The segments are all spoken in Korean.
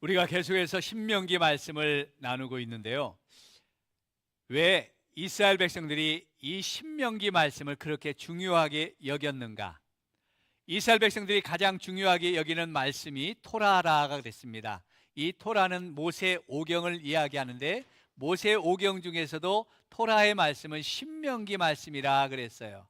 우리가 계속해서 신명기 말씀을 나누고 있는데요. 왜 이스라엘 백성들이 이 신명기 말씀을 그렇게 중요하게 여겼는가? 이스라엘 백성들이 가장 중요하게 여기는 말씀이 토라라가 됐습니다. 이 토라는 모세 오경을 이야기하는데 모세 오경 중에서도 토라의 말씀은 신명기 말씀이라 그랬어요.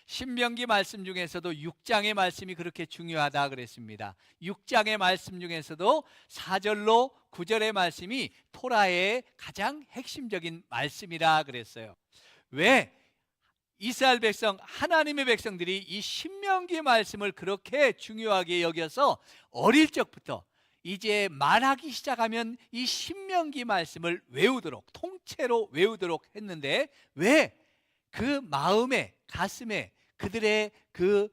신명기 말씀 중에서도 6장의 말씀이 그렇게 중요하다 그랬습니다. 6장의 말씀 중에서도 4절로 9절의 말씀이 토라의 가장 핵심적인 말씀이라 그랬어요. 왜 이스라엘 백성, 하나님의 백성들이 이 신명기 말씀을 그렇게 중요하게 여겨서 어릴 적부터 이제 말하기 시작하면 이 신명기 말씀을 외우도록, 통째로 외우도록 했는데 왜 그 마음에, 가슴에, 그들의 그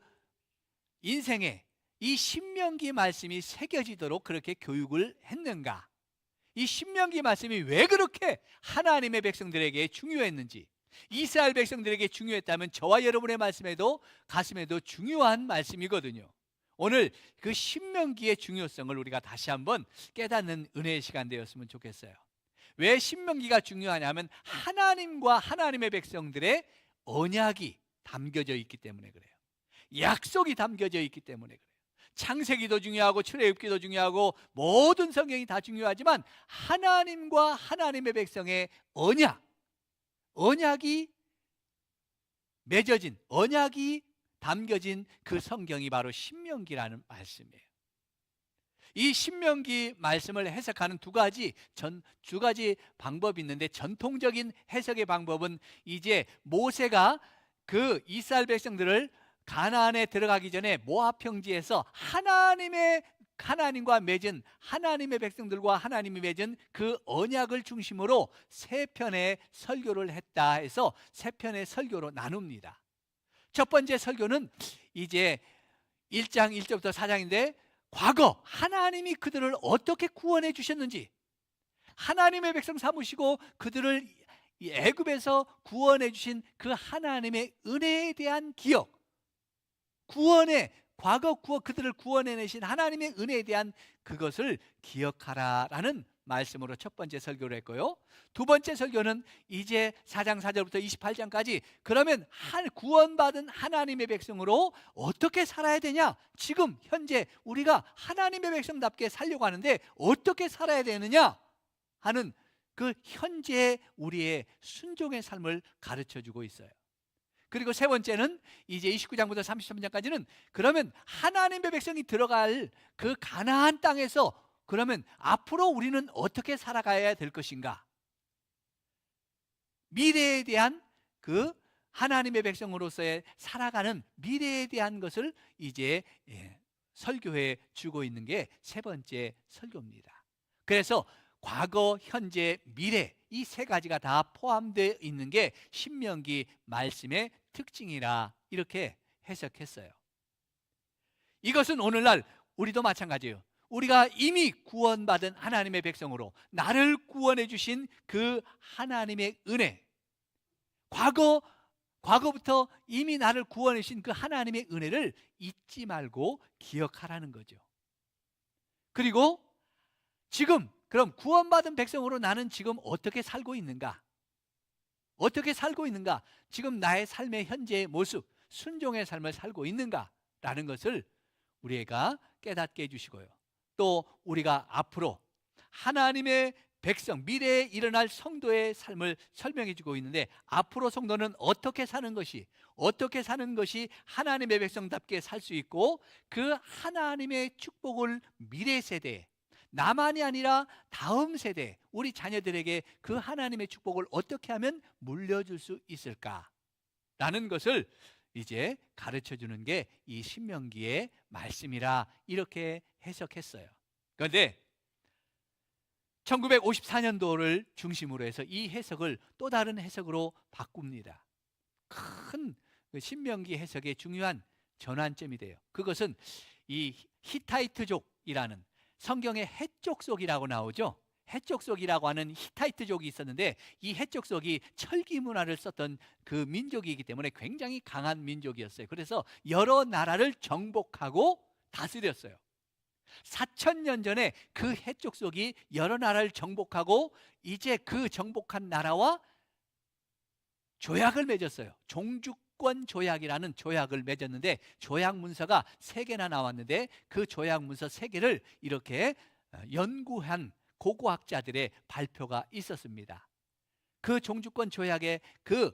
인생에 이 신명기 말씀이 새겨지도록 그렇게 교육을 했는가? 이 신명기 말씀이 왜 그렇게 하나님의 백성들에게 중요했는지, 이스라엘 백성들에게 중요했다면 저와 여러분의 말씀에도 가슴에도 중요한 말씀이거든요. 오늘 그 신명기의 중요성을 우리가 다시 한번 깨닫는 은혜의 시간 되었으면 좋겠어요. 왜 신명기가 중요하냐면 하나님과 하나님의 백성들의 언약이 담겨져 있기 때문에 그래요. 약속이 담겨져 있기 때문에 그래요. 창세기도 중요하고 출애굽기도 중요하고 모든 성경이 다 중요하지만 하나님과 하나님의 백성의 언약이 맺어진, 언약이 담겨진 그 성경이 바로 신명기라는 말씀이에요. 이 신명기 말씀을 해석하는 두 가지 방법이 있는데, 전통적인 해석의 방법은 이제 모세가 그 이스라엘 백성들을 가나안에 들어가기 전에 모압 평지에서 하나님과 맺은, 하나님의 백성들과 하나님이 맺은 그 언약을 중심으로 세 편의 설교를 했다 해서 세 편의 설교로 나눕니다. 첫 번째 설교는 이제 1장 1절부터 4장인데 과거 하나님이 그들을 어떻게 구원해 주셨는지, 하나님의 백성 삼으시고 그들을 애굽에서 구원해 주신 그 하나님의 은혜에 대한 기억, 그들을 구원해내신 하나님의 은혜에 대한 그것을 기억하라라는 말씀으로 첫 번째 설교를 했고요. 두 번째 설교는 이제 4장 4절부터 28장까지 그러면 구원받은 하나님의 백성으로 어떻게 살아야 되냐, 지금 현재 우리가 하나님의 백성답게 살려고 하는데 어떻게 살아야 되느냐 하는 그 현재 우리의 순종의 삶을 가르쳐주고 있어요. 그리고 세 번째는 이제 29장부터 33장까지는 그러면 하나님의 백성이 들어갈 그 가나안 땅에서 그러면 앞으로 우리는 어떻게 살아가야 될 것인가, 미래에 대한 그 하나님의 백성으로서의 살아가는 미래에 대한 것을 이제 설교해 주고 있는 게 세 번째 설교입니다. 그래서 과거, 현재, 미래 이 세 가지가 다 포함되어 있는 게 신명기 말씀의 특징이라 이렇게 해석했어요. 이것은 오늘날 우리도 마찬가지예요. 우리가 이미 구원받은 하나님의 백성으로 나를 구원해 주신 그 하나님의 은혜, 과거부터 이미 나를 구원해 주신 그 하나님의 은혜를 잊지 말고 기억하라는 거죠. 그리고 지금 그럼 구원받은 백성으로 나는 지금 어떻게 살고 있는가? 지금 나의 삶의 현재의 모습, 순종의 삶을 살고 있는가라는 것을 우리가 깨닫게 해주시고요. 또 우리가 앞으로 하나님의 백성, 미래에 일어날 성도의 삶을 설명해 주고 있는데 앞으로 성도는 어떻게 사는 것이 하나님의 백성답게 살 수 있고 그 하나님의 축복을 미래 세대에, 나만이 아니라 다음 세대, 우리 자녀들에게 그 하나님의 축복을 어떻게 하면 물려줄 수 있을까라는 것을 이제 가르쳐주는 게 이 신명기의 말씀이라 이렇게 해석했어요. 그런데 1954년도를 중심으로 해서 이 해석을 또 다른 해석으로 바꿉니다. 큰 신명기 해석의 중요한 전환점이 돼요. 그것은 이 히타이트족이라는 성경에 헷족속이라고 나오죠. 헷족속이라고 하는 히타이트족이 있었는데 이 헷족속이 철기 문화를 썼던 그 민족이기 때문에 굉장히 강한 민족이었어요. 그래서 여러 나라를 정복하고 다스렸어요. 4,000년 전에 그 해족속이 여러 나라를 정복하고 이제 그 정복한 나라와 조약을 맺었어요. 종주권 조약이라는 조약을 맺었는데 조약 문서가 3개나 나왔는데 그 조약 문서 3개를 이렇게 연구한 고고학자들의 발표가 있었습니다. 그 종주권 조약의 그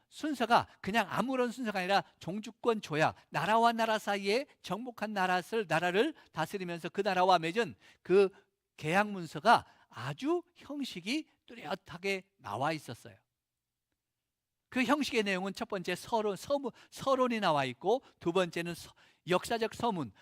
순서가 그냥 아무런 순서가 아니라 종주권 조약, 나라와 나라 사이에 정복한 나라를 다스리면서 그 나라와 맺은 그 계약 문서가 아주 형식이 뚜렷하게 나와 있었어요. 그 형식의 내용은 첫 번째 서론이 나와 있고, 두 번째는 역사적 서문,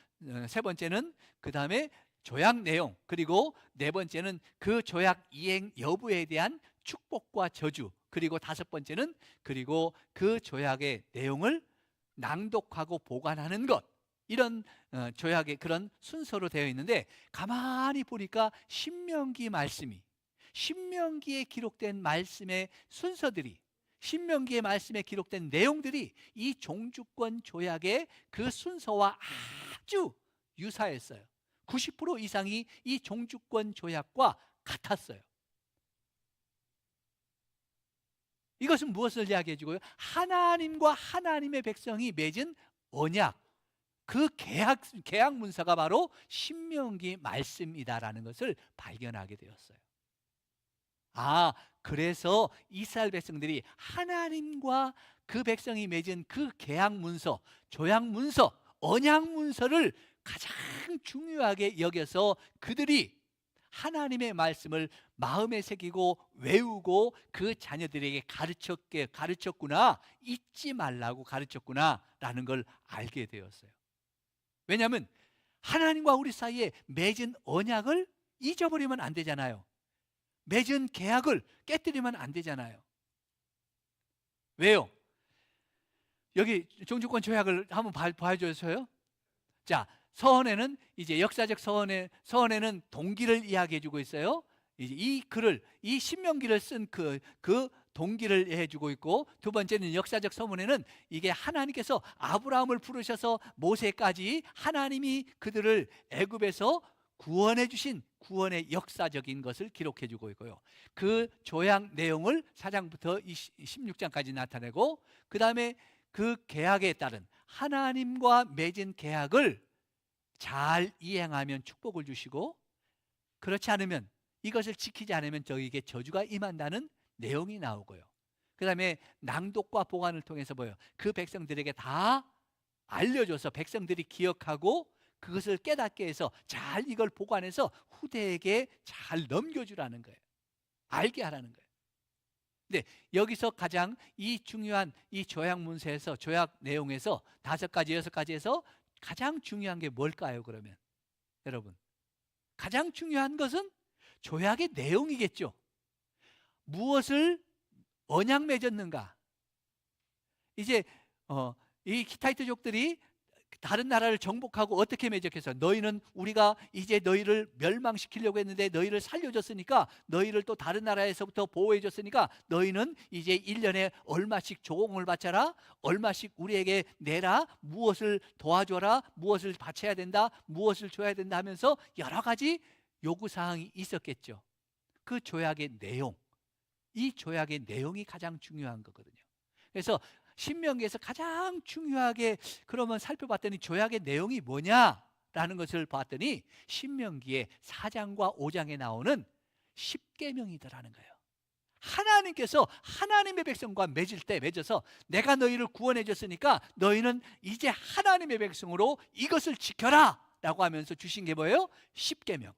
세 번째는 그 다음에 조약 내용, 그리고 네 번째는 그 조약 이행 여부에 대한 축복과 저주, 그리고 다섯 번째는 그리고 그 조약의 내용을 낭독하고 보관하는 것, 이런 조약의 그런 순서로 되어 있는데, 가만히 보니까 신명기에 기록된 말씀의 순서들이, 신명기의 말씀에 기록된 내용들이 이 종주권 조약의 그 순서와 아주 유사했어요. 90% 이상이 이 종주권 조약과 같았어요. 이것은 무엇을 이야기해 주고요? 하나님과 하나님의 백성이 맺은 언약, 그 계약 문서가 바로 신명기 말씀이다라는 것을 발견하게 되었어요. 그래서 이스라엘 백성들이 하나님과 그 백성이 맺은 그 계약 문서, 조약 문서, 언약 문서를 가장 중요하게 여겨서 그들이 하나님의 말씀을 마음에 새기고 외우고 그 자녀들에게 가르쳤구나, 잊지 말라고 가르쳤구나 라는 걸 알게 되었어요. 왜냐하면 하나님과 우리 사이에 맺은 언약을 잊어버리면 안 되잖아요. 맺은 계약을 깨뜨리면 안 되잖아요. 왜요? 여기 종주권 조약을 한번 봐줘서요. 자, 서원에는 이제 역사적 서원에는 동기를 이야기해주고 있어요. 이제 이 신명기를 쓴 그 동기를 해주고 있고, 두 번째는 역사적 서문에는 이게 하나님께서 아브라함을 부르셔서 모세까지 하나님이 그들을 애굽에서 구원해 주신 구원의 역사적인 것을 기록해 주고 있고요. 그 조약 내용을 4장부터 16장까지 나타내고, 그 다음에 그 계약에 따른 하나님과 맺은 계약을 잘 이행하면 축복을 주시고, 그렇지 않으면, 이것을 지키지 않으면 저에게 저주가 임한다는 내용이 나오고요. 그 다음에 낭독과 보관을 통해서 그 백성들에게 다 알려줘서 백성들이 기억하고 그것을 깨닫게 해서 잘 이걸 보관해서 후대에게 잘 넘겨주라는 거예요. 알게 하라는 거예요. 근데 여기서 가장 이 중요한 이 조약 문서에서, 조약 내용에서 5가지, 6가지에서 가장 중요한 게 뭘까요? 그러면 여러분, 가장 중요한 것은 조약의 내용이겠죠. 무엇을 언약 맺었는가? 이제 이 히타이트족들이 다른 나라를 정복하고 어떻게 맺었겠어요? 너희는 우리가 이제 너희를 멸망시키려고 했는데 너희를 살려줬으니까, 너희를 또 다른 나라에서부터 보호해줬으니까 너희는 이제 1년에 얼마씩 조공을 바쳐라, 얼마씩 우리에게 내라, 무엇을 도와줘라, 무엇을 바쳐야 된다, 무엇을 줘야 된다 하면서 여러 가지 요구사항이 있었겠죠. 그 조약의 내용, 이 조약의 내용이 가장 중요한 거거든요. 그래서 신명기에서 가장 중요하게 그러면 살펴봤더니 조약의 내용이 뭐냐라는 것을 봤더니 신명기의 4장과 5장에 나오는 10계명이더라는 거예요. 하나님께서 하나님의 백성과 맺어서 내가 너희를 구원해 줬으니까 너희는 이제 하나님의 백성으로 이것을 지켜라 라고 하면서 주신 게 뭐예요? 10계명.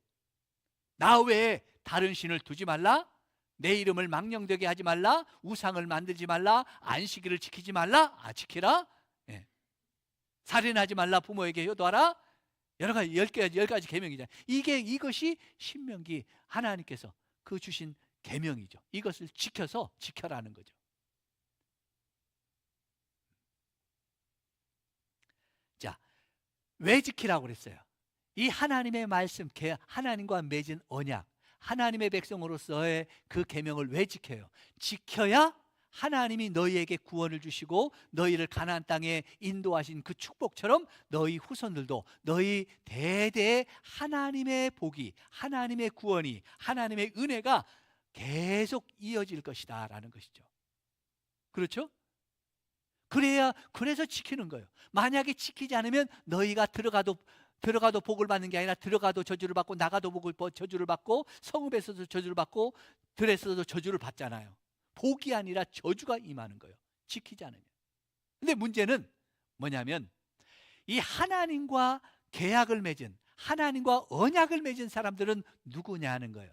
나 외에 다른 신을 두지 말라, 내 이름을 망령되게 하지 말라, 우상을 만들지 말라, 안식일을 지키지 말라, 지키라, 살인하지 말라, 부모에게 효도하라, 여러 가지 10가지 계명이잖아요. 이것이 신명기 하나님께서 그 주신 계명이죠. 이것을 지켜라는 거죠. 자, 왜 지키라고 그랬어요? 이 하나님의 말씀, 하나님과 맺은 언약, 하나님의 백성으로서의 그 계명을 왜 지켜요? 지켜야 하나님이 너희에게 구원을 주시고 너희를 가나안 땅에 인도하신 그 축복처럼 너희 후손들도 너희 대대의 하나님의 복이, 하나님의 구원이, 하나님의 은혜가 계속 이어질 것이다 라는 것이죠. 그렇죠? 그래서 지키는 거예요. 만약에 지키지 않으면 너희가 들어가도 복을 받는 게 아니라 들어가도 저주를 받고 나가도 저주를 받고 성읍에서도 저주를 받고 들에서도 저주를 받잖아요. 복이 아니라 저주가 임하는 거예요. 지키지 않으면. 근데 문제는 뭐냐면 이 하나님과 계약을 맺은, 하나님과 언약을 맺은 사람들은 누구냐 하는 거예요.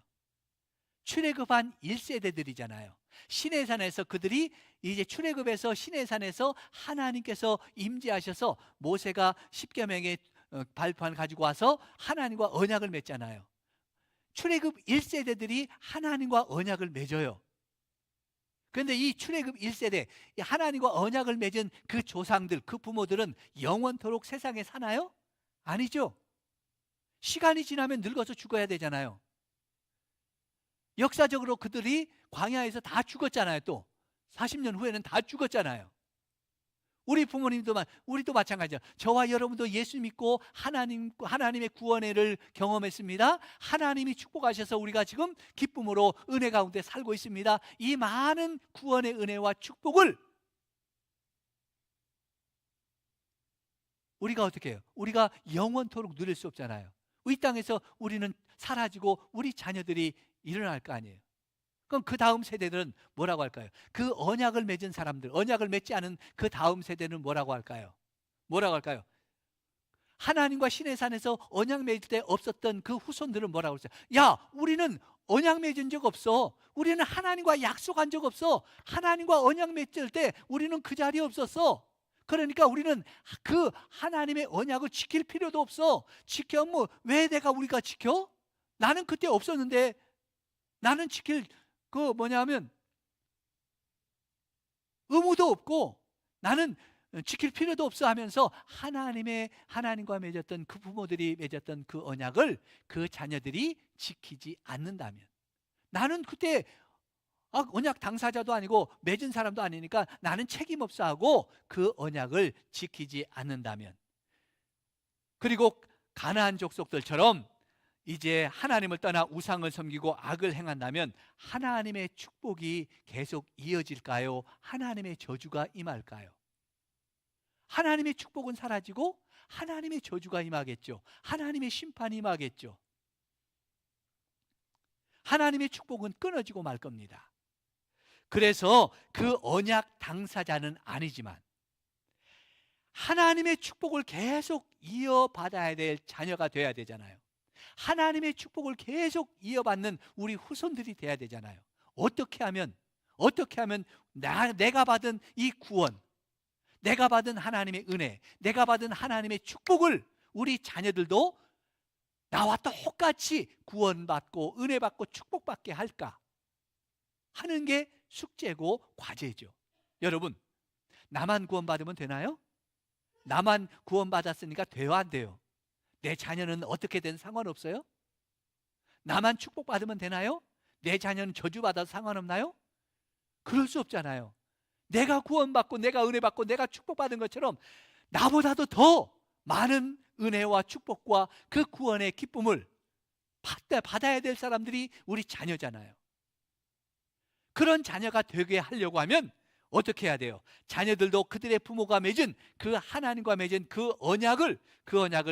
출애굽한 1세대들이잖아요. 시내산에서 그들이 이제 출애굽해서 시내산에서 하나님께서 임재하셔서 모세가 십계명의 발판 가지고 와서 하나님과 언약을 맺잖아요. 출애굽 1세대들이 하나님과 언약을 맺어요. 그런데 이 출애굽 1세대, 하나님과 언약을 맺은 그 조상들, 그 부모들은 영원토록 세상에 사나요? 아니죠. 시간이 지나면 늙어서 죽어야 되잖아요. 역사적으로 그들이 광야에서 다 죽었잖아요. 또 40년 후에는 다 죽었잖아요. 우리 부모님도 우리도 마찬가지죠. 저와 여러분도 예수 믿고 하나님의 구원을 경험했습니다. 하나님이 축복하셔서 우리가 지금 기쁨으로 은혜 가운데 살고 있습니다. 이 많은 구원의 은혜와 축복을 우리가 어떻게 해요? 우리가 영원토록 누릴 수 없잖아요. 이 땅에서 우리는 사라지고 우리 자녀들이 일어날 거 아니에요. 그럼 그 다음 세대들은 뭐라고 할까요? 그 언약을 맺은 사람들, 언약을 맺지 않은 그 다음 세대는 뭐라고 할까요? 뭐라고 할까요? 하나님과 시내산에서 언약 맺을 때 없었던 그 후손들은 뭐라고 했어요? 야, 우리는 언약 맺은 적 없어. 우리는 하나님과 약속한 적 없어. 하나님과 언약 맺을 때 우리는 그 자리에 없었어. 그러니까 우리는 그 하나님의 언약을 지킬 필요도 없어. 지켜, 왜 우리가 지켜? 나는 그때 없었는데 나는 지킬 하면 의무도 없고 나는 지킬 필요도 없어 하면서 하나님과 맺었던 그 부모들이 맺었던 그 언약을 그 자녀들이 지키지 않는다면, 나는 그때 언약 당사자도 아니고 맺은 사람도 아니니까 나는 책임 없어 하고 그 언약을 지키지 않는다면, 그리고 가나안 족속들처럼 이제 하나님을 떠나 우상을 섬기고 악을 행한다면 하나님의 축복이 계속 이어질까요? 하나님의 저주가 임할까요? 하나님의 축복은 사라지고 하나님의 저주가 임하겠죠. 하나님의 심판이 임하겠죠. 하나님의 축복은 끊어지고 말 겁니다. 그래서 그 언약 당사자는 아니지만 하나님의 축복을 계속 이어받아야 될 자녀가 돼야 되잖아요. 하나님의 축복을 계속 이어받는 우리 후손들이 돼야 되잖아요. 어떻게 하면 내가 받은 이 구원, 내가 받은 하나님의 은혜, 내가 받은 하나님의 축복을 우리 자녀들도 나와 똑같이 구원받고 은혜받고 축복받게 할까 하는 게 숙제고 과제죠. 여러분, 나만 구원받으면 되나요? 나만 구원받았으니까 돼요, 안 돼요? 내 자녀는 어떻게 된 상관없어요? 나만 축복받으면 되나요? 내 자녀는 저주받아도 상관없나요? 그럴 수 없잖아요. 내가 구원받고 내가 은혜받고 내가 축복받은 것처럼 나보다도 더 많은 은혜와 축복과 그 구원의 기쁨을 받아야 될 사람들이 우리 자녀잖아요. 그런 자녀가 되게 하려고 하면 어떻게 해야 돼요? 자녀들도 그들의 부모가 맺은 그 하나님과 맺은 그 언약을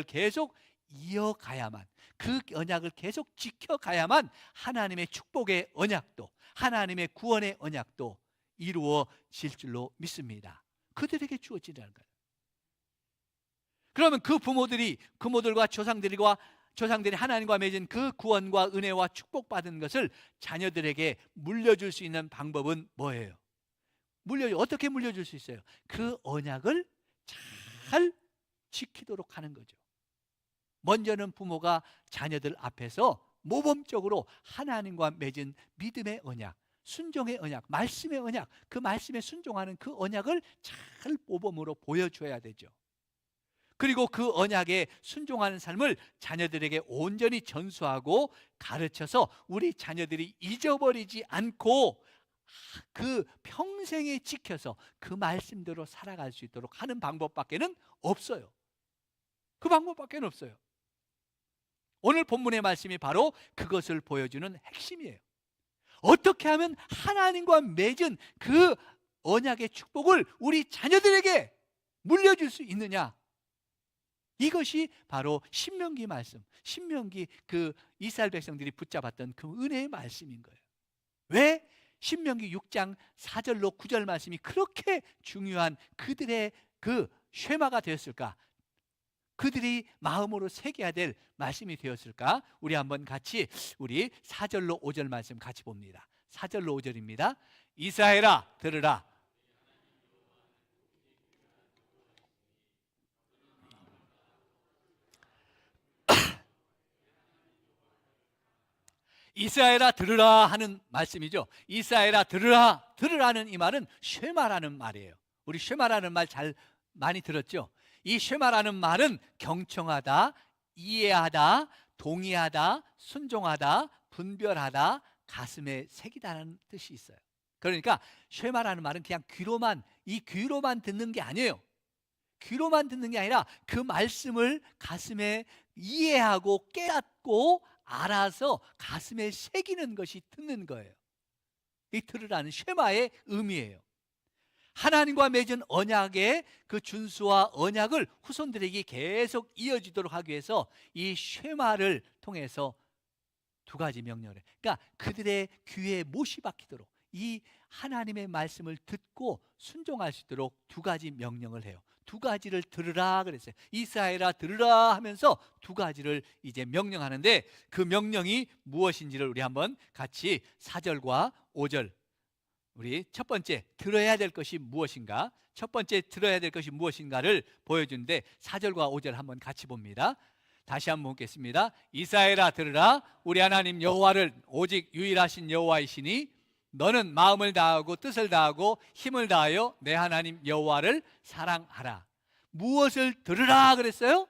계속 이어가야만, 그 언약을 계속 지켜가야만 하나님의 축복의 언약도, 하나님의 구원의 언약도 이루어질 줄로 믿습니다. 그들에게 주어지라는 거예요. 그러면 그 부모들과 조상들이 하나님과 맺은 그 구원과 은혜와 축복받은 것을 자녀들에게 물려줄 수 있는 방법은 뭐예요? 어떻게 물려줄 수 있어요? 그 언약을 잘 지키도록 하는 거죠. 먼저는 부모가 자녀들 앞에서 모범적으로 하나님과 맺은 믿음의 언약, 순종의 언약, 말씀의 언약, 그 말씀에 순종하는 그 언약을 잘 모범으로 보여줘야 되죠. 그리고 그 언약에 순종하는 삶을 자녀들에게 온전히 전수하고 가르쳐서 우리 자녀들이 잊어버리지 않고 그 평생에 지켜서 그 말씀대로 살아갈 수 있도록 하는 방법밖에는 없어요. 그 방법밖에는 없어요. 오늘 본문의 말씀이 바로 그것을 보여주는 핵심이에요. 어떻게 하면 하나님과 맺은 그 언약의 축복을 우리 자녀들에게 물려줄 수 있느냐? 이것이 바로 신명기 말씀, 신명기 그 이스라엘 백성들이 붙잡았던 그 은혜의 말씀인 거예요. 왜 신명기 6장 4절로 9절 말씀이 그렇게 중요한 그들의 그 쉐마가 되었을까? 그들이 마음으로 새겨야 될 말씀이 되었을까? 우리 한번 같이 우리 4절로 5절 말씀 같이 봅니다. 4절로 5절입니다. 이스라엘아 들으라. 이스라엘아 들으라 하는 말씀이죠. 이스라엘아 들으라. 들으라는 이 말은 쉐마라는 말이에요. 우리 쉐마라는 말 잘 많이 들었죠? 이 쉐마라는 말은 경청하다, 이해하다, 동의하다, 순종하다, 분별하다, 가슴에 새기다는 뜻이 있어요. 그러니까 쉐마라는 말은 그냥 귀로만 듣는 게 아니에요. 귀로만 듣는 게 아니라 그 말씀을 가슴에 이해하고 깨닫고 알아서 가슴에 새기는 것이 듣는 거예요. 이 들으라는 쉐마의 의미예요. 하나님과 맺은 언약의 그 준수와 언약을 후손들에게 계속 이어지도록 하기 위해서 이 쉐마를 통해서 두 가지 명령을, 그러니까 그들의 귀에 못이 박히도록 이 하나님의 말씀을 듣고 순종할 수 있도록 두 가지 명령을 해요. 두 가지를 들으라 그랬어요. 이스라엘아 들으라 하면서 두 가지를 이제 명령하는데 그 명령이 무엇인지를 우리 한번 같이 4절과 5절, 우리 첫 번째 들어야 될 것이 무엇인가, 첫 번째 들어야 될 것이 무엇인가를 보여주는데 4절과 5절 한번 같이 봅니다. 다시 한번 보겠습니다. 이스라엘아 들으라. 우리 하나님 여호와를 오직 유일하신 여호와이시니 너는 마음을 다하고 뜻을 다하고 힘을 다하여 내 하나님 여호와를 사랑하라. 무엇을 들으라 그랬어요?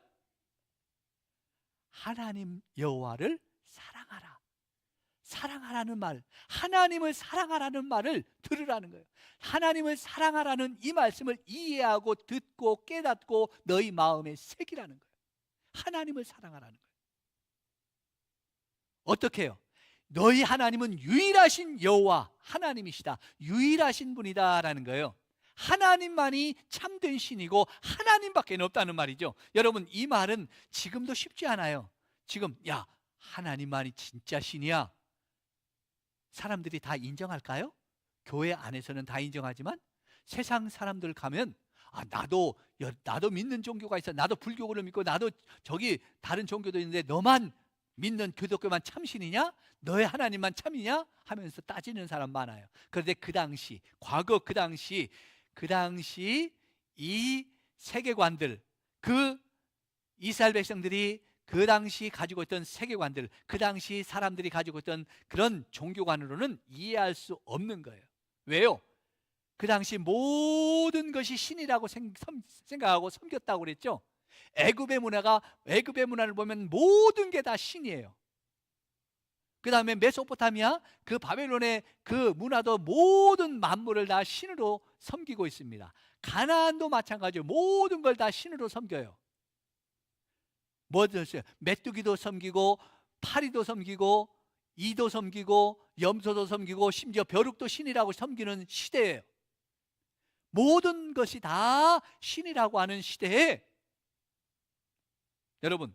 하나님 여호와를 사랑하라. 사랑하라는 말, 하나님을 사랑하라는 말을 들으라는 거예요. 하나님을 사랑하라는 이 말씀을 이해하고 듣고 깨닫고 너희 마음에 새기라는 거예요. 하나님을 사랑하라는 거예요. 어떻게 해요? 너희 하나님은 유일하신 여호와 하나님이시다. 유일하신 분이다라는 거예요. 하나님만이 참된 신이고 하나님밖에 없다는 말이죠. 여러분 이 말은 지금도 쉽지 않아요. 지금 야 하나님만이 진짜 신이야, 사람들이 다 인정할까요? 교회 안에서는 다 인정하지만 세상 사람들 가면 나도 믿는 종교가 있어, 나도 불교를 믿고 나도 저기 다른 종교도 있는데 너만 믿는 기독교만 참신이냐? 너의 하나님만 참이냐? 하면서 따지는 사람 많아요. 그런데 그 당시 이 세계관들, 그 이스라엘 백성들이 그 당시 가지고 있던 세계관들, 그 당시 사람들이 가지고 있던 그런 종교관으로는 이해할 수 없는 거예요. 왜요? 그 당시 모든 것이 신이라고 생각하고 섬겼다고 그랬죠. 애굽의 문화를 보면 모든 게 다 신이에요. 그 다음에 메소포타미아, 그 바벨론의 그 문화도 모든 만물을 다 신으로 섬기고 있습니다. 가나안도 마찬가지로 모든 걸 다 신으로 섬겨요. 뭐든 메뚜기도 섬기고 파리도 섬기고 이도 섬기고 염소도 섬기고 심지어 벼룩도 신이라고 섬기는 시대예요. 모든 것이 다 신이라고 하는 시대에 여러분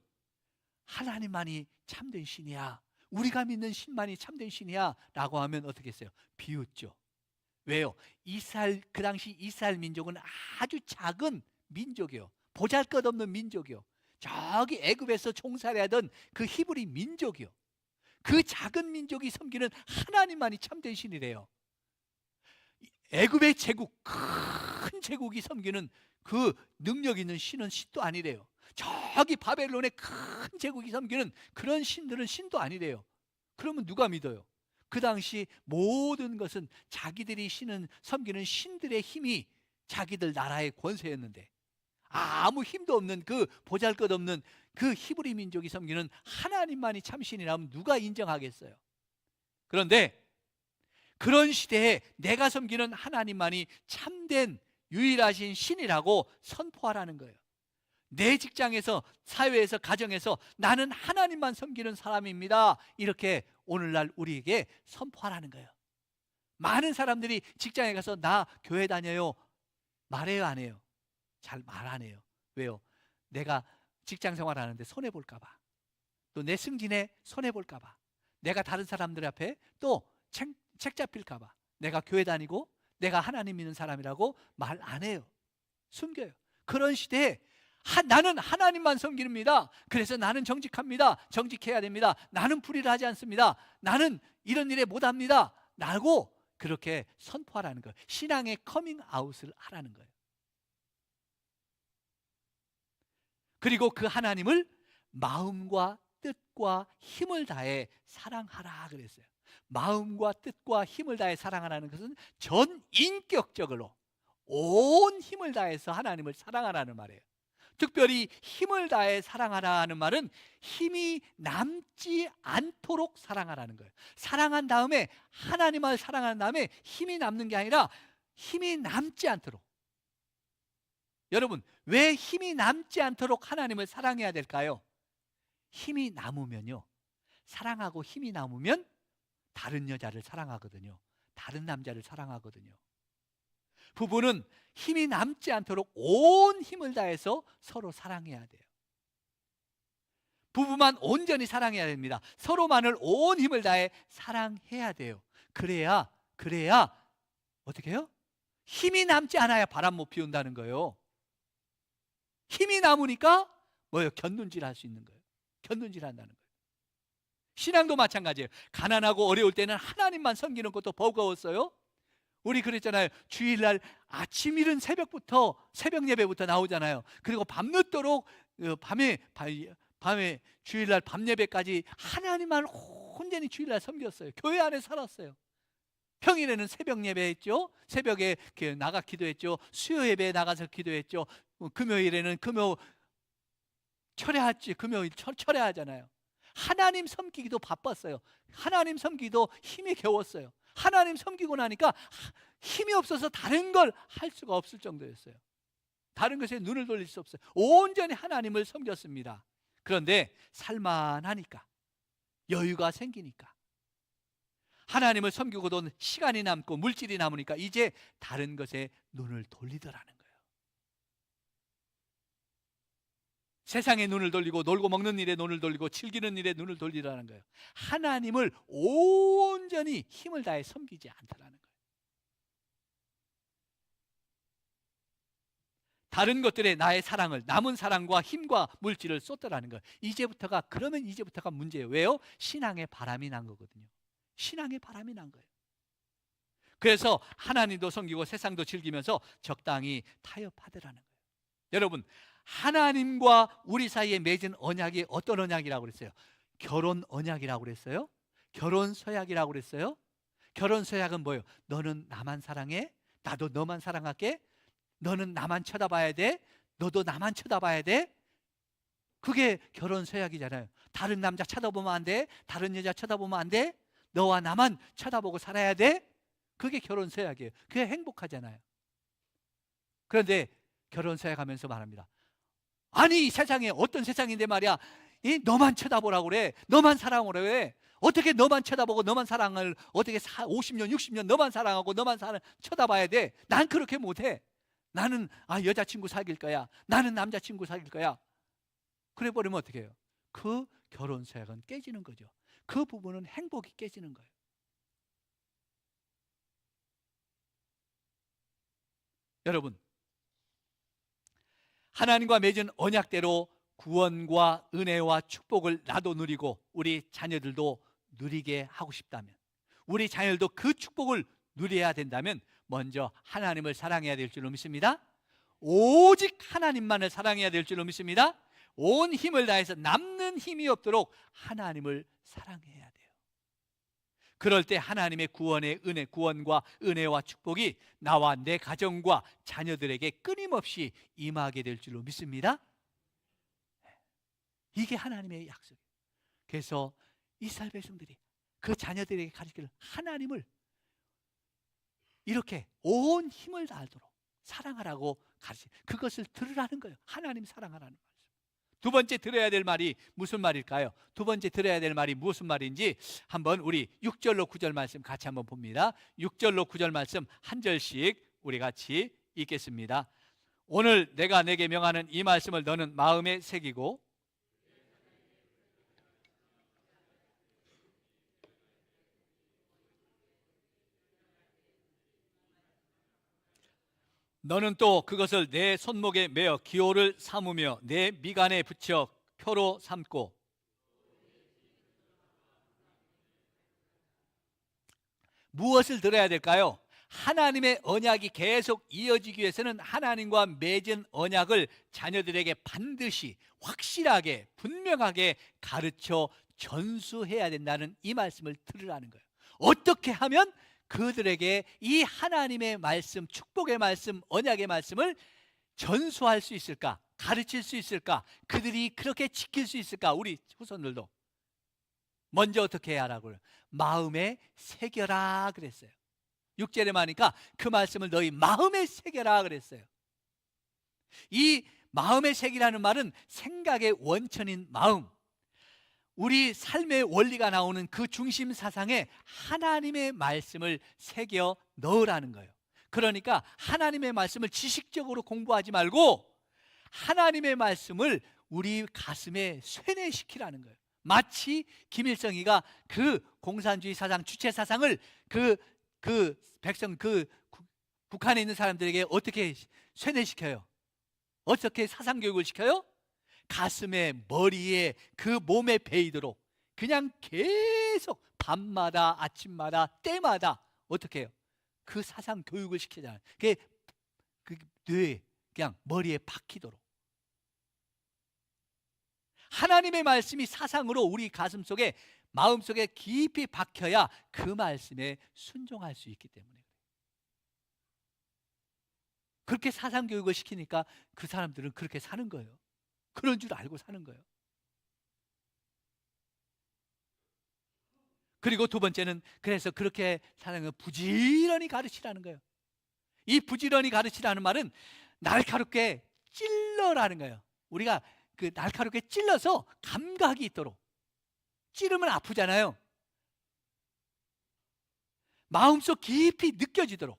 하나님만이 참된 신이야, 우리가 믿는 신만이 참된 신이야 라고 하면 어떻게 했어요? 비웃죠. 왜요? 그 당시 이스라엘 민족은 아주 작은 민족이요, 보잘것없는 민족이요, 저기 애굽에서 총살하던 그 히브리 민족이요, 그 작은 민족이 섬기는 하나님만이 참된 신이래요. 애굽의 제국, 큰 제국이 섬기는 그 능력 있는 신은 신도 아니래요. 저기 바벨론의 큰 제국이 섬기는 그런 신들은 신도 아니래요. 그러면 누가 믿어요? 그 당시 모든 것은 자기들이 섬기는 신들의 힘이 자기들 나라의 권세였는데 아무 힘도 없는 그 보잘것없는 그 히브리 민족이 섬기는 하나님만이 참신이라면 누가 인정하겠어요? 그런데 그런 시대에 내가 섬기는 하나님만이 참된 유일하신 신이라고 선포하라는 거예요. 내 직장에서, 사회에서, 가정에서 나는 하나님만 섬기는 사람입니다. 이렇게 오늘날 우리에게 선포하라는 거예요. 많은 사람들이 직장에 가서 나 교회 다녀요. 말해요, 안 해요? 잘 말 안 해요. 왜요? 내가 직장 생활하는데 손해볼까 봐. 또 내 승진에 손해볼까 봐. 내가 다른 사람들 앞에 또 책 잡힐까 봐. 내가 교회 다니고 내가 하나님 믿는 사람이라고 말 안 해요. 숨겨요. 그런 시대에 나는 하나님만 섬깁니다. 그래서 나는 정직합니다. 정직해야 됩니다. 나는 불의를 하지 않습니다. 나는 이런 일에 못합니다. 라고 그렇게 선포하라는 거예요. 신앙의 커밍아웃을 하라는 거예요. 그리고 그 하나님을 마음과 뜻과 힘을 다해 사랑하라 그랬어요. 마음과 뜻과 힘을 다해 사랑하라는 것은 전인격적으로 온 힘을 다해서 하나님을 사랑하라는 말이에요. 특별히 힘을 다해 사랑하라는 말은 힘이 남지 않도록 사랑하라는 거예요. 사랑한 다음에, 하나님을 사랑한 다음에 힘이 남는 게 아니라 힘이 남지 않도록. 여러분, 왜 힘이 남지 않도록 하나님을 사랑해야 될까요? 힘이 남으면요, 사랑하고 힘이 남으면 다른 여자를 사랑하거든요. 다른 남자를 사랑하거든요. 부부는 힘이 남지 않도록 온 힘을 다해서 서로 사랑해야 돼요. 부부만 온전히 사랑해야 됩니다. 서로만을 온 힘을 다해 사랑해야 돼요. 그래야 어떻게 해요? 힘이 남지 않아야 바람 못 피운다는 거예요. 힘이 남으니까 뭐예요? 곁눈질 할 수 있는 거예요. 곁눈질 한다는 거예요. 신앙도 마찬가지예요. 가난하고 어려울 때는 하나님만 섬기는 것도 버거웠어요. 우리 그랬잖아요. 주일날 아침 이른 새벽부터, 새벽 예배부터 나오잖아요. 그리고 밤늦도록 밤에 주일날 밤 예배까지 하나님만 온전히 주일날 섬겼어요. 교회 안에 살았어요. 평일에는 새벽 예배했죠. 새벽에 나가 기도했죠. 수요 예배에 나가서 기도했죠. 금요일에는 금요 철회하지. 금요일 철회하잖아요. 하나님 섬기기도 바빴어요. 하나님 섬기기도 힘이 겨웠어요. 하나님 섬기고 나니까 힘이 없어서 다른 걸 할 수가 없을 정도였어요. 다른 것에 눈을 돌릴 수 없어요. 온전히 하나님을 섬겼습니다. 그런데 살만하니까, 여유가 생기니까, 하나님을 섬기고도 시간이 남고 물질이 남으니까 이제 다른 것에 눈을 돌리더라는 거예요. 세상에 눈을 돌리고 놀고 먹는 일에 눈을 돌리고 즐기는 일에 눈을 돌리라는 거예요. 하나님을 온전히 힘을 다해 섬기지 않더라는 거예요. 다른 것들에 나의 사랑을, 남은 사랑과 힘과 물질을 쏟더라는 거예요. 그러면 이제부터가 문제예요. 왜요? 신앙의 바람이 난 거거든요. 신앙의 바람이 난 거예요. 그래서 하나님도 섬기고 세상도 즐기면서 적당히 타협하더라는 거예요. 여러분, 하나님과 우리 사이에 맺은 언약이 어떤 언약이라고 그랬어요? 결혼 언약이라고 그랬어요? 결혼 서약이라고 그랬어요? 결혼 서약은 뭐예요? 너는 나만 사랑해? 나도 너만 사랑할게? 너는 나만 쳐다봐야 돼? 너도 나만 쳐다봐야 돼? 그게 결혼 서약이잖아요. 다른 남자 쳐다보면 안 돼? 다른 여자 쳐다보면 안 돼? 너와 나만 쳐다보고 살아야 돼? 그게 결혼 서약이에요. 그게 행복하잖아요. 그런데 결혼 서약하면서 말합니다. 아니, 이 세상에 어떤 세상인데 말이야, 너만 쳐다보라고 그래. 너만 사랑하라고 그래. 어떻게 너만 쳐다보고 너만 사랑을 어떻게 50년 60년 너만 사랑하고 너만 쳐다봐야 돼? 난 그렇게 못해. 나는 여자친구 사귈 거야. 나는 남자친구 사귈 거야. 그래 버리면 어떻게 해요? 그 결혼 서약은 깨지는 거죠. 그 부분은 행복이 깨지는 거예요. 여러분, 하나님과 맺은 언약대로 구원과 은혜와 축복을 나도 누리고 우리 자녀들도 누리게 하고 싶다면, 우리 자녀들도 그 축복을 누려야 된다면 먼저 하나님을 사랑해야 될 줄로 믿습니다. 오직 하나님만을 사랑해야 될 줄로 믿습니다. 온 힘을 다해서 남는 힘이 없도록 하나님을 사랑해야 돼요. 그럴 때 하나님의 구원과 은혜와 축복이 나와 내 가정과 자녀들에게 끊임없이 임하게 될 줄로 믿습니다. 이게 하나님의 약속이에요. 그래서 이스라엘 백성들이 그 자녀들에게 가르치기를 하나님을 이렇게 온 힘을 다하도록 사랑하라고 가르치, 그것을 들으라는 거예요. 하나님 사랑하라는 말씀. 두 번째 들어야 될 말이 무슨 말일까요? 두 번째 들어야 될 말이 무슨 말인지 한번 우리 6절로 9절 말씀 같이 한번 봅니다. 6절로 9절 말씀 한 절씩 우리 같이 읽겠습니다. 오늘 내가 내게 명하는 이 말씀을 너는 마음에 새기고 너는 또 그것을 내 손목에 매어 기호를 삼으며 내 미간에 붙여 표로 삼고 무엇을 들어야 될까요? 하나님의 언약이 계속 이어지기 위해서는 하나님과 맺은 언약을 자녀들에게 반드시 확실하게 분명하게 가르쳐 전수해야 된다는 이 말씀을 들으라는 거예요. 어떻게 하면 그들에게 이 하나님의 말씀, 축복의 말씀, 언약의 말씀을 전수할 수 있을까? 가르칠 수 있을까? 그들이 그렇게 지킬 수 있을까? 우리 후손들도 먼저 어떻게 해야 하라고요? 마음에 새겨라 그랬어요. 6절에 하니까 그 말씀을 너희 마음에 새겨라 그랬어요. 이 마음에 새기라는 말은 생각의 원천인 마음, 우리 삶의 원리가 나오는 그 중심 사상에 하나님의 말씀을 새겨 넣으라는 거예요. 그러니까 하나님의 말씀을 지식적으로 공부하지 말고 하나님의 말씀을 우리 가슴에 쇠뇌시키라는 거예요. 마치 김일성이가 그 공산주의 사상, 주체 사상을 그 백성, 북한에 있는 사람들에게 어떻게 쇠뇌시켜요? 어떻게 사상 교육을 시켜요? 가슴에, 머리에, 그 몸에 배이도록 그냥 계속 밤마다, 아침마다, 때마다 어떻게 해요? 그 사상 교육을 시키잖아요. 그게 그 뇌에, 그냥 머리에 박히도록. 하나님의 말씀이 사상으로 우리 가슴 속에, 마음 속에 깊이 박혀야 그 말씀에 순종할 수 있기 때문에 그렇게 사상 교육을 시키니까 그 사람들은 그렇게 사는 거예요. 그런 줄 알고 사는 거예요. 그리고 두 번째는 그래서 그렇게 사는 걸 부지런히 가르치라는 거예요. 이 부지런히 가르치라는 말은 날카롭게 찔러라는 거예요. 우리가 그 날카롭게 찔러서 감각이 있도록. 찌르면 아프잖아요. 마음속 깊이 느껴지도록,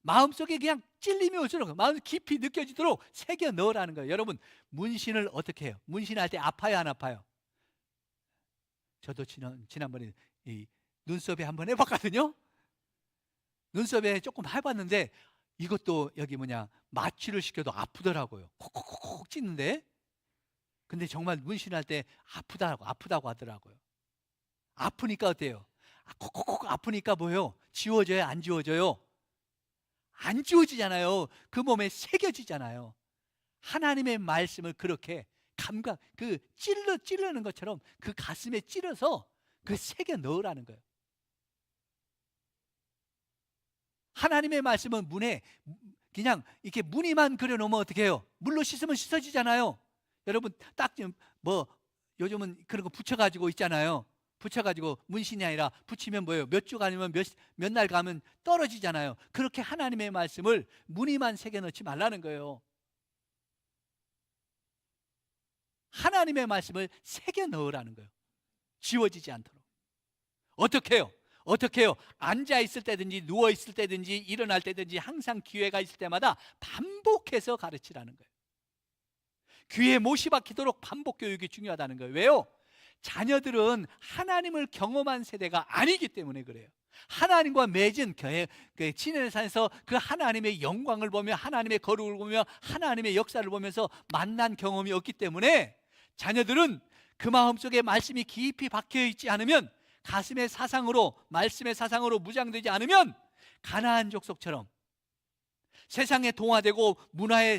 마음속에 그냥 찔림이 올수록 마음 깊이 느껴지도록 새겨 넣으라는 거예요. 여러분, 문신을 어떻게 해요? 문신할 때 아파요, 안 아파요? 저도 지난번에 이 눈썹에 한번 해봤거든요. 눈썹에 조금 해봤는데 이것도 여기 마취를 시켜도 아프더라고요. 콕콕콕 찌는데. 근데 정말 문신할 때 아프다고 하더라고요. 아프니까 어때요? 콕콕콕 아프니까 뭐예요? 지워져요, 안 지워져요? 안 지워지잖아요. 그 몸에 새겨지잖아요. 하나님의 말씀을 그렇게 감각, 찌르는 것처럼 그 가슴에 찌르서 그 새겨 넣으라는 거예요. 하나님의 말씀은 문에 그냥 이렇게 무늬만 그려놓으면 어떻게 해요? 물로 씻으면 씻어지잖아요. 여러분 딱 요즘은 그런 거 붙여가지고 있잖아요. 붙여가지고 문신이 아니라 붙이면 뭐예요? 몇 주 아니면 몇 날 가면 떨어지잖아요. 그렇게 하나님의 말씀을 무늬만 새겨넣지 말라는 거예요. 하나님의 말씀을 새겨 넣으라는 거예요. 지워지지 않도록. 어떻게 해요? 어떻게 해요? 앉아 있을 때든지 누워 있을 때든지 일어날 때든지 항상 기회가 있을 때마다 반복해서 가르치라는 거예요. 귀에 못이 박히도록 반복 교육이 중요하다는 거예요. 왜요? 자녀들은 하나님을 경험한 세대가 아니기 때문에 그래요. 하나님과 맺은 지내는 산에서 그 하나님의 영광을 보며 하나님의 거룩을 보며 하나님의 역사를 보면서 만난 경험이 없기 때문에 자녀들은 그 마음속에 말씀이 깊이 박혀 있지 않으면, 가슴의 사상으로, 말씀의 사상으로 무장되지 않으면 가나안 족속처럼 세상에 동화되고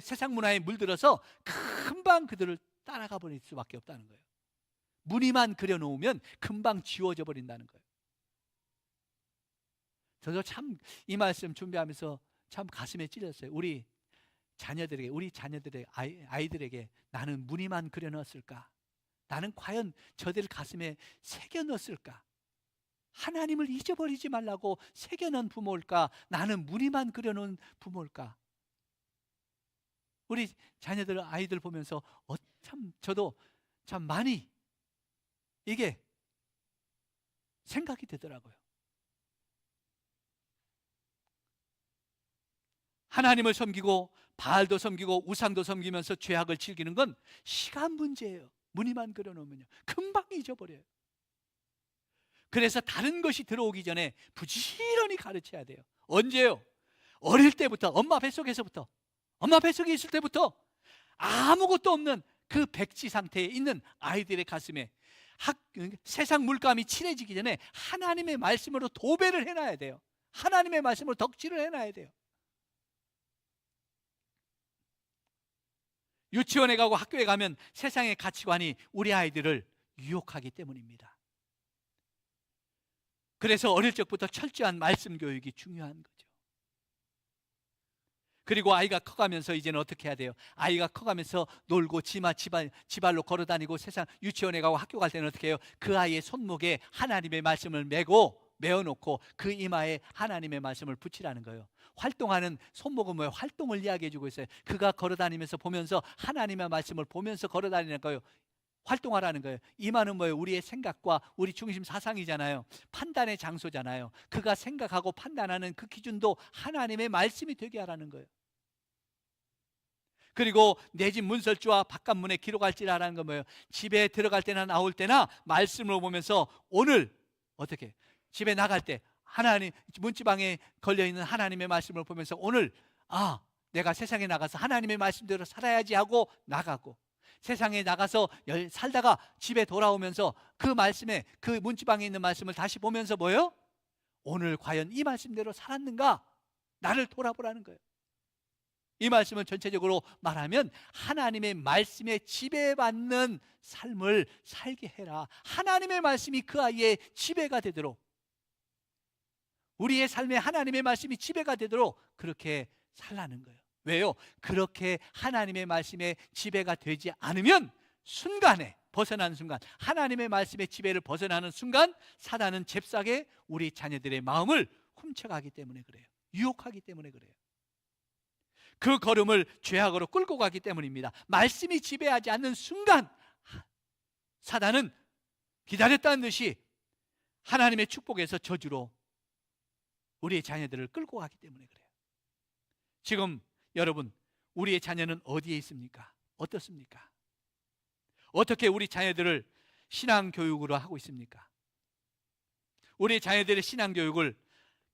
세상 문화에 물들어서 금방 그들을 따라가 버릴 수밖에 없다는 거예요. 무늬만 그려놓으면 금방 지워져 버린다는 거예요. 저도 참 이 말씀 준비하면서 참 가슴에 찔렸어요. 우리 자녀들에게, 아이들에게 나는 무늬만 그려넣었을까? 나는 과연 저들 가슴에 새겨 넣었을까? 하나님을 잊어버리지 말라고 새겨놓은 부모일까? 나는 무늬만 그려놓은 부모일까? 우리 자녀들, 아이들 보면서 참 저도 참 많이 이게 생각이 되더라고요. 하나님을 섬기고 바알도 섬기고 우상도 섬기면서 죄악을 즐기는 건 시간 문제예요. 무늬만 그려놓으면요 금방 잊어버려요. 그래서 다른 것이 들어오기 전에 부지런히 가르쳐야 돼요. 언제요? 어릴 때부터, 엄마 뱃속에서부터, 엄마 뱃속에 있을 때부터 아무것도 없는 그 백지 상태에 있는 아이들의 가슴에 세상 물감이 칠해지기 전에 하나님의 말씀으로 도배를 해놔야 돼요. 하나님의 말씀으로 덕질을 해놔야 돼요. 유치원에 가고 학교에 가면 세상의 가치관이 우리 아이들을 유혹하기 때문입니다. 그래서 어릴 적부터 철저한 말씀 교육이 중요한 거죠. 그리고 아이가 커가면서 이제는 어떻게 해야 돼요? 아이가 커가면서 놀고 지발로 걸어다니고 세상 유치원에 가고 학교 갈 때는 어떻게 해요? 그 아이의 손목에 하나님의 말씀을 메어놓고 그 이마에 하나님의 말씀을 붙이라는 거예요. 활동하는 손목은 뭐예요? 활동을 이야기해주고 있어요. 그가 걸어다니면서 보면서 하나님의 말씀을 보면서 걸어다니는 거예요. 활동하라는 거예요. 이마는 뭐예요? 우리의 생각과 우리 중심 사상이잖아요. 판단의 장소잖아요. 그가 생각하고 판단하는 그 기준도 하나님의 말씀이 되게 하라는 거예요. 그리고 내 집 문설주와 바깥문에 기록할지라라는 건 뭐예요? 집에 들어갈 때나 나올 때나 말씀을 보면서 오늘 어떻게 집에 나갈 때 하나님 문지방에 걸려있는 하나님의 말씀을 보면서 오늘 내가 세상에 나가서 하나님의 말씀대로 살아야지 하고 나가고, 세상에 나가서 살다가 집에 돌아오면서 그 말씀에 그 문지방에 있는 말씀을 다시 보면서 뭐예요? 오늘 과연 이 말씀대로 살았는가? 나를 돌아보라는 거예요. 이 말씀은 전체적으로 말하면 하나님의 말씀에 지배받는 삶을 살게 해라. 하나님의 말씀이 그 아이의 지배가 되도록, 우리의 삶에 하나님의 말씀이 지배가 되도록 그렇게 살라는 거예요. 왜요? 그렇게 하나님의 말씀에 지배가 되지 않으면 순간에 벗어나는 순간, 하나님의 말씀의 지배를 벗어나는 순간 사단은 잽싸게 우리 자녀들의 마음을 훔쳐가기 때문에 그래요. 유혹하기 때문에 그래요. 그 걸음을 죄악으로 끌고 가기 때문입니다. 말씀이 지배하지 않는 순간 사단은 기다렸다는 듯이 하나님의 축복에서 저주로 우리의 자녀들을 끌고 가기 때문에 그래요. 지금 여러분, 우리의 자녀는 어디에 있습니까? 어떻습니까? 어떻게 우리 자녀들을 신앙교육으로 하고 있습니까? 우리 자녀들의 신앙교육을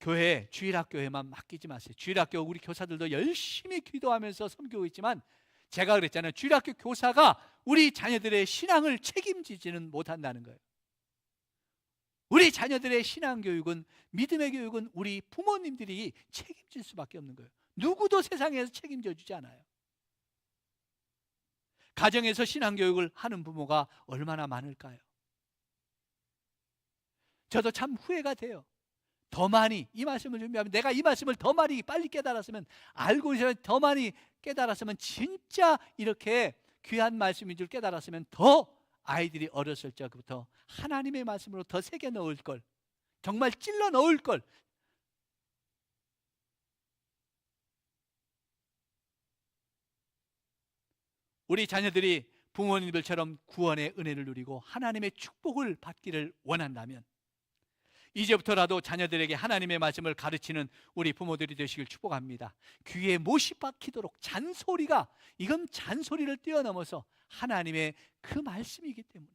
교회, 주일학교에만 맡기지 마세요. 주일학교 우리 교사들도 열심히 기도하면서 섬기고 있지만 제가 그랬잖아요. 주일학교 교사가 우리 자녀들의 신앙을 책임지지는 못한다는 거예요. 우리 자녀들의 신앙교육은, 믿음의 교육은 우리 부모님들이 책임질 수밖에 없는 거예요. 누구도 세상에서 책임져 주지 않아요. 가정에서 신앙교육을 하는 부모가 얼마나 많을까요? 저도 참 후회가 돼요. 더 많이 이 말씀을 준비하면, 내가 이 말씀을 더 많이 빨리 깨달았으면, 알고 있어야 더 많이 깨달았으면, 진짜 이렇게 귀한 말씀인 줄 깨달았으면 더 아이들이 어렸을 적부터 하나님의 말씀으로 더 새겨 넣을 걸, 정말 찔러 넣을 걸. 우리 자녀들이 부모님들처럼 구원의 은혜를 누리고 하나님의 축복을 받기를 원한다면 이제부터라도 자녀들에게 하나님의 말씀을 가르치는 우리 부모들이 되시길 축복합니다. 귀에 못이 박히도록 잔소리가, 이건 잔소리를 뛰어넘어서 하나님의 그 말씀이기 때문에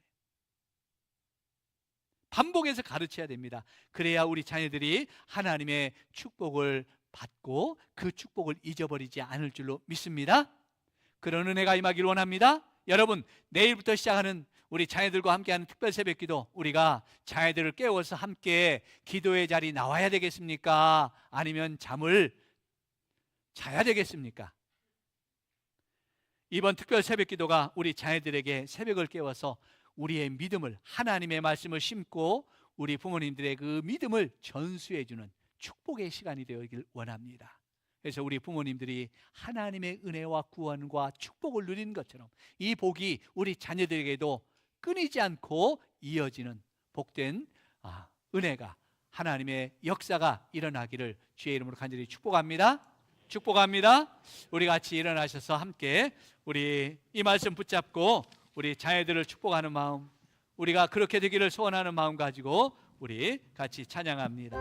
반복해서 가르쳐야 됩니다. 그래야 우리 자녀들이 하나님의 축복을 받고 그 축복을 잊어버리지 않을 줄로 믿습니다. 그런 은혜가 임하기를 원합니다. 여러분, 내일부터 시작하는 우리 자녀들과 함께하는 특별 새벽기도, 우리가 자녀들을 깨워서 함께 기도의 자리 나와야 되겠습니까? 아니면 잠을 자야 되겠습니까? 이번 특별 새벽기도가 우리 자녀들에게 새벽을 깨워서 우리의 믿음을, 하나님의 말씀을 심고 우리 부모님들의 그 믿음을 전수해주는 축복의 시간이 되어있길 원합니다. 그래서 우리 부모님들이 하나님의 은혜와 구원과 축복을 누리는 것처럼 이 복이 우리 자녀들에게도 끊이지 않고 이어지는 복된 은혜가 하나님의 역사가 일어나기를 주의 이름으로 간절히 축복합니다. 축복합니다. 우리 같이 일어나셔서 함께 우리 이 말씀 붙잡고 우리 자녀들을 축복하는 마음, 우리가 그렇게 되기를 소원하는 마음 가지고 우리 같이 찬양합니다.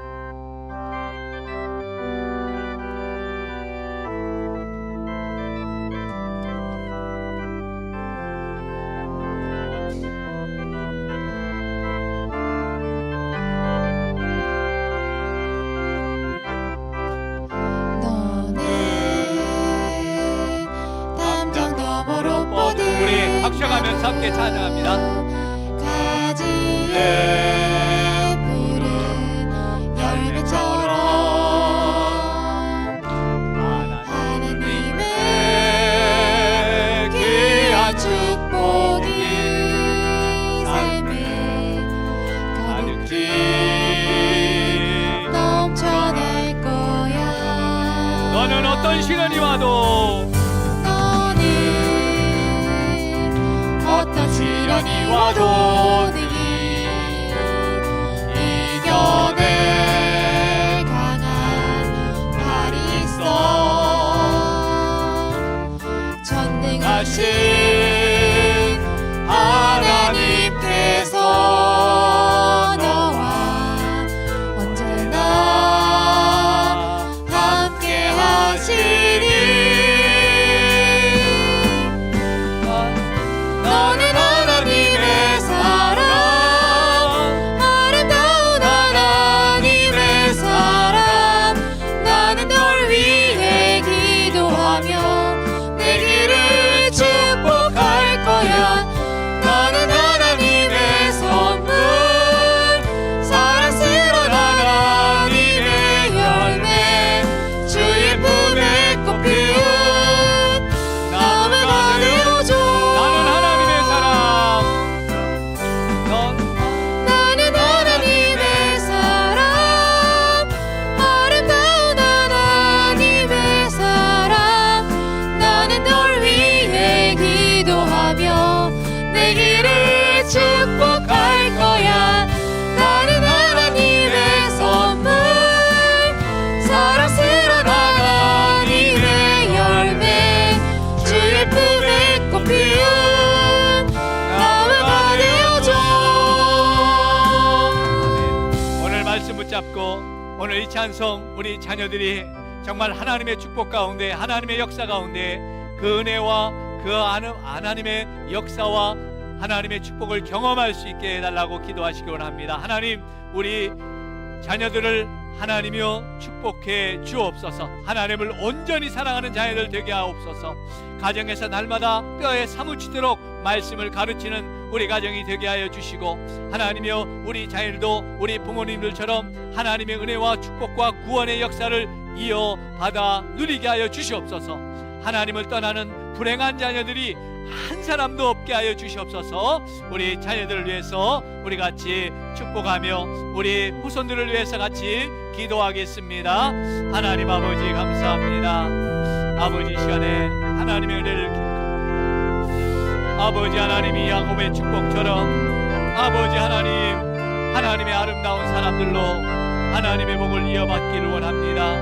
우리 박수하면서 함께 찬양합니다. 가지에 푸른 열매처럼 하나님의 귀한 축복이 삶에 가득히 넘쳐날 거야. 너는 어떤 시련이 와도 어떤 시련이 와도 이겨낼 강한 팔이 있어. 전능하신 하나님께서 너와 언제나 함께 하시니 너는 하나님의 사랑, 아름다운 하나님의 사랑. 나는 널 위해 기도하며 내 길을 축복할 거야. 너는 하나님의 선물, 사랑스러운 하나님의 열매, 주의 품에 꽃 피운 나무가 되어줘. 나는 하나님의 사랑, 아름다운 하나님의 사랑. 나는 널 위해 기도하며 내 길을 축복할 거야. 나는 하나님의 선물, 사랑스러운 하나님의 열매, 주의 품에 꽃 피운 나무가 되어줘. 오늘 말씀 붙잡고 오늘 이 찬송 우리 자녀들이 정말 하나님의 축복 가운데, 하나님의 역사 가운데 그 은혜와 그 하나님의 역사와 하나님의 축복을 경험할 수 있게 해달라고 기도하시기 원합니다. 하나님, 우리 자녀들을 하나님이여 축복해 주옵소서. 하나님을 온전히 사랑하는 자녀들 되게 하옵소서. 가정에서 날마다 뼈에 사무치도록 말씀을 가르치는 우리 가정이 되게 하여 주시고, 하나님이여 우리 자녀들도 우리 부모님들처럼 하나님의 은혜와 축복과 구원의 역사를 이어받아 누리게 하여 주시옵소서. 하나님을 떠나는 불행한 자녀들이 한 사람도 없게 하여 주시옵소서. 우리 자녀들을 위해서 우리 같이 축복하며 우리 후손들을 위해서 같이 기도하겠습니다. 하나님 아버지 감사합니다. 아버지 시간에 하나님의 은혜를 기억합니다. 아버지 하나님이 야곱의 축복처럼 아버지 하나님, 하나님의 아름다운 사람들로 하나님의 복을 이어받기를 원합니다.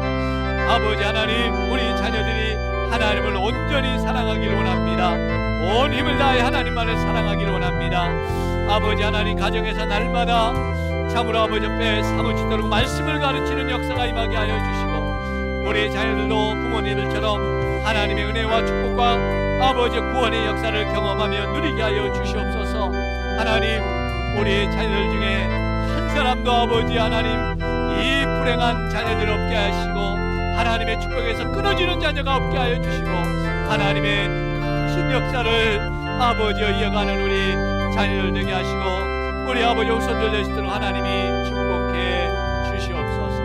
아버지 하나님, 우리 자녀들이 하나님을 온전히 사랑하기를 원합니다. 온 힘을 다해 하나님만을 사랑하기를 원합니다. 아버지 하나님, 가정에서 날마다 참으로 아버지 옆에 사무치도록 말씀을 가르치는 역사가 임하게 하여 주시고, 우리 자녀들도 부모님들처럼 하나님의 은혜와 축복과 아버지 구원의 역사를 경험하며 누리게 하여 주시옵소서. 하나님, 우리 자녀들 중에 한 사람도 아버지 하나님 이 불행한 자녀들 없게 하시고, 하나님의 축복에서 끊어지는 자녀가 없게 하여 주시고, 하나님의 큰 역사를 아버지여 이어가는 우리 자녀들 되게 하시고, 우리 아버지 후손들 되시도록 하나님이 축복해 주시옵소서.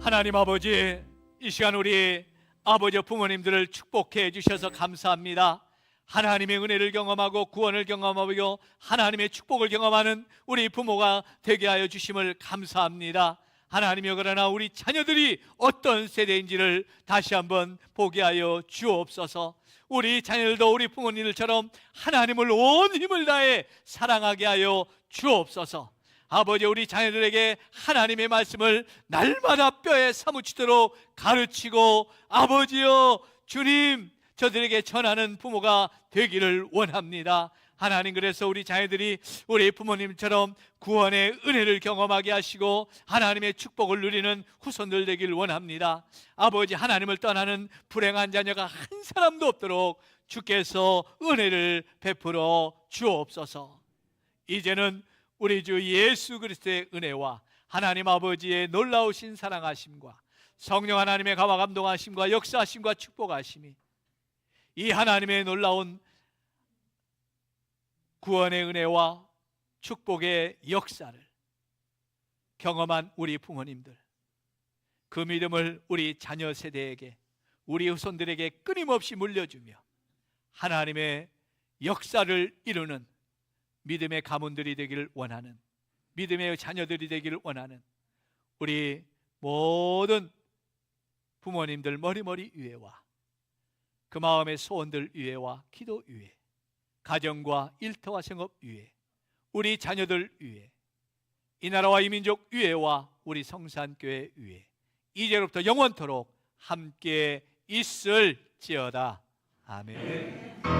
하나님 아버지, 이 시간 우리 아버지 부모님들을 축복해 주셔서 감사합니다. 하나님의 은혜를 경험하고 구원을 경험하고 하나님의 축복을 경험하는 우리 부모가 되게 하여 주심을 감사합니다. 하나님이여, 그러나 우리 자녀들이 어떤 세대인지를 다시 한번 보게 하여 주옵소서. 우리 자녀들도 우리 부모님들처럼 하나님을 온 힘을 다해 사랑하게 하여 주옵소서. 아버지, 우리 자녀들에게 하나님의 말씀을 날마다 뼈에 사무치도록 가르치고, 아버지여 주님, 저들에게 전하는 부모가 되기를 원합니다. 하나님, 그래서 우리 자녀들이 우리 부모님처럼 구원의 은혜를 경험하게 하시고 하나님의 축복을 누리는 후손들 되길 원합니다. 아버지, 하나님을 떠나는 불행한 자녀가 한 사람도 없도록 주께서 은혜를 베풀어 주옵소서. 이제는 우리 주 예수 그리스도의 은혜와 하나님 아버지의 놀라우신 사랑하심과 성령 하나님의 감화 감동하심과 역사하심과 축복하심이, 이 하나님의 놀라운 구원의 은혜와 축복의 역사를 경험한 우리 부모님들, 그 믿음을 우리 자녀 세대에게, 우리 후손들에게 끊임없이 물려주며 하나님의 역사를 이루는 믿음의 가문들이 되기를 원하는, 믿음의 자녀들이 되기를 원하는 우리 모든 부모님들 머리머리 위에와 그 마음의 소원들 위에와 기도 위에, 가정과 일터와 생업 위에, 우리 자녀들 위에, 이 나라와 이 민족 위에와 우리 성산교회 위에 이제로부터 영원토록 함께 있을지어다. 아멘. 아멘.